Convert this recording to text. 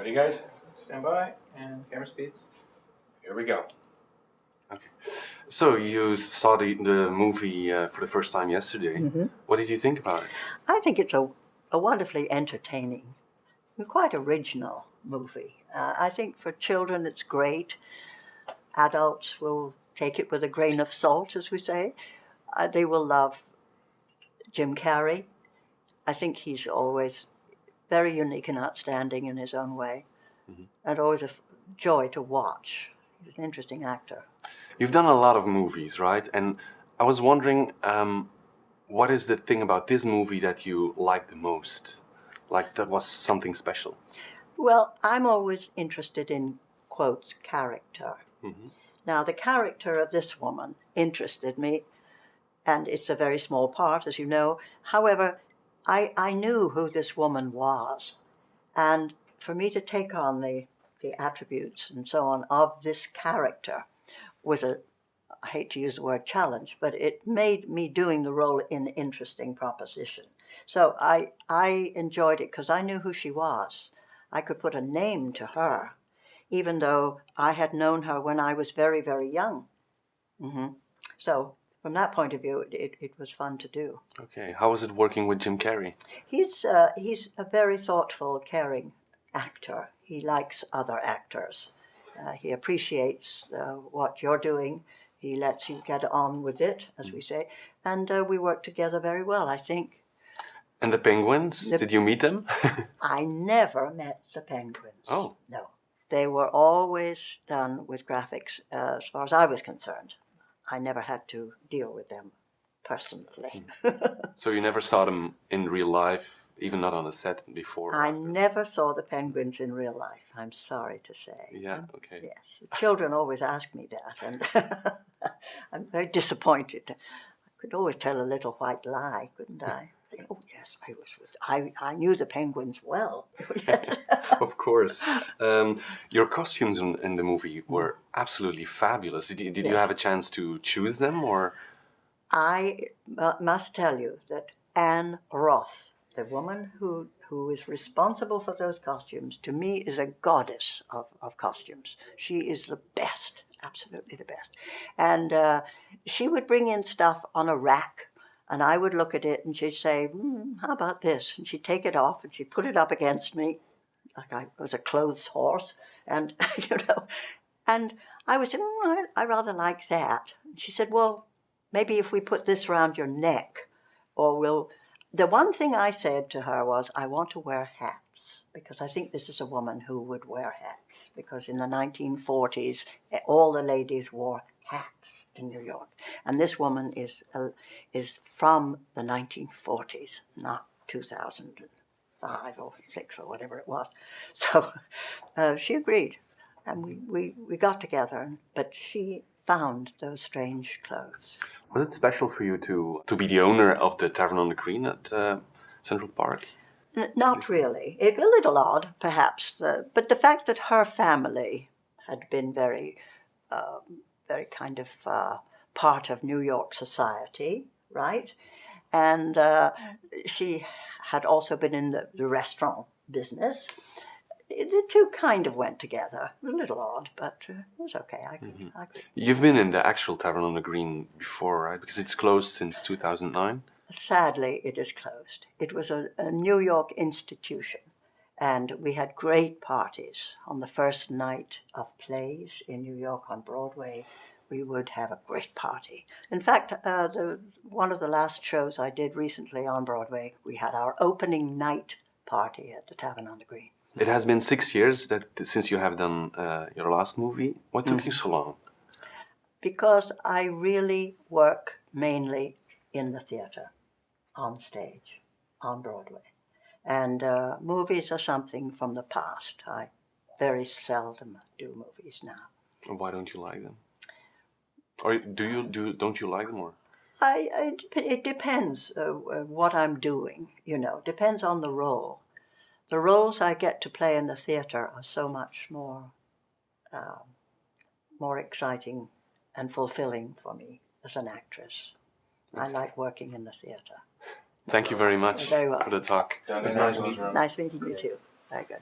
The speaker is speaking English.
Ready, guys? Stand by, and camera speeds. Here we go. Okay. So you saw the movie for the first time yesterday. Mm-hmm. What did you think about it? I think it's a wonderfully entertaining and quite original movie. I think for children it's great. Adults will take it with a grain of salt, as we say. They will love Jim Carrey. I think he's always very unique and outstanding in his own way, and always a joy to watch. He's an interesting actor. You've done a lot of movies, right? And I was wondering, what is the thing about this movie that you like the most? Like that was something special? Well, I'm always interested in, quotes, character. Mm-hmm. Now, the character of this woman interested me, and it's a very small part, as you know. However, I knew who this woman was, and for me to take on the attributes and so on of this character was I hate to use the word challenge, but it made me doing the role an interesting proposition. So I enjoyed it because I knew who she was. I could put a name to her, even though I had known her when I was very, very young. Mm-hmm. So from that point of view, it was fun to do. Okay. How was it working with Jim Carrey? He's a very thoughtful, caring actor. He likes other actors. He appreciates what you're doing. He lets you get on with it, as we say. And we work together very well, I think. And the penguins, did you meet them? I never met the penguins. Oh. No. They were always done with graphics, as far as I was concerned. I never had to deal with them personally. So you never saw them in real life, even not on a set before? I never saw the penguins in real life, I'm sorry to say. Yeah, okay. Yes. Children always ask me that, and I'm very disappointed. I could always tell a little white lie, couldn't I? Say, oh, yes, I knew the penguins well. Of course. Your costumes in the movie were absolutely fabulous. Did you have a chance to choose them, or? I must tell you that Anne Roth, the woman who is responsible for those costumes, to me is a goddess of costumes. She is the best, absolutely the best. And she would bring in stuff on a rack, and I would look at it, and she'd say, how about this? And she'd take it off, and she'd put it up against me, like I was a clothes horse, and, and I would say, I rather like that. And she said, well, maybe if we put this around your neck, or we'll... The one thing I said to her was, I want to wear hats, because I think this is a woman who would wear hats, because in the 1940s, all the ladies wore hats in New York. And this woman is from the 1940s, not 2005 or 6 or whatever it was. So she agreed, and we got together, but she found those strange clothes. Was it special for you to be the owner of the Tavern on the Green at Central Park? Not really. A little odd, perhaps. But the fact that her family had been very kind of part of New York society, right? And she had also been in the restaurant business. The two kind of went together. A little odd, but it was okay. I agree. You've been in the actual Tavern on the Green before, right? Because it's closed since 2009. Sadly, it is closed. It was a New York institution, and we had great parties. On the first night of plays in New York on Broadway, we would have a great party. In fact, one of the last shows I did recently on Broadway, we had our opening night party at the Tavern on the Green. It has been 6 years since you have done your last movie. What took you so long? Because I really work mainly in the theater, on stage, on Broadway. And movies are something from the past. I very seldom do movies now. Why don't you like them? Or don't you like them, or? It depends what I'm doing, depends on the role. The roles I get to play in the theater are so much more exciting and fulfilling for me as an actress. Okay. I like working in the theater. Thank you very much. You're very welcome. For the talk. It was nice meeting you too. Very good.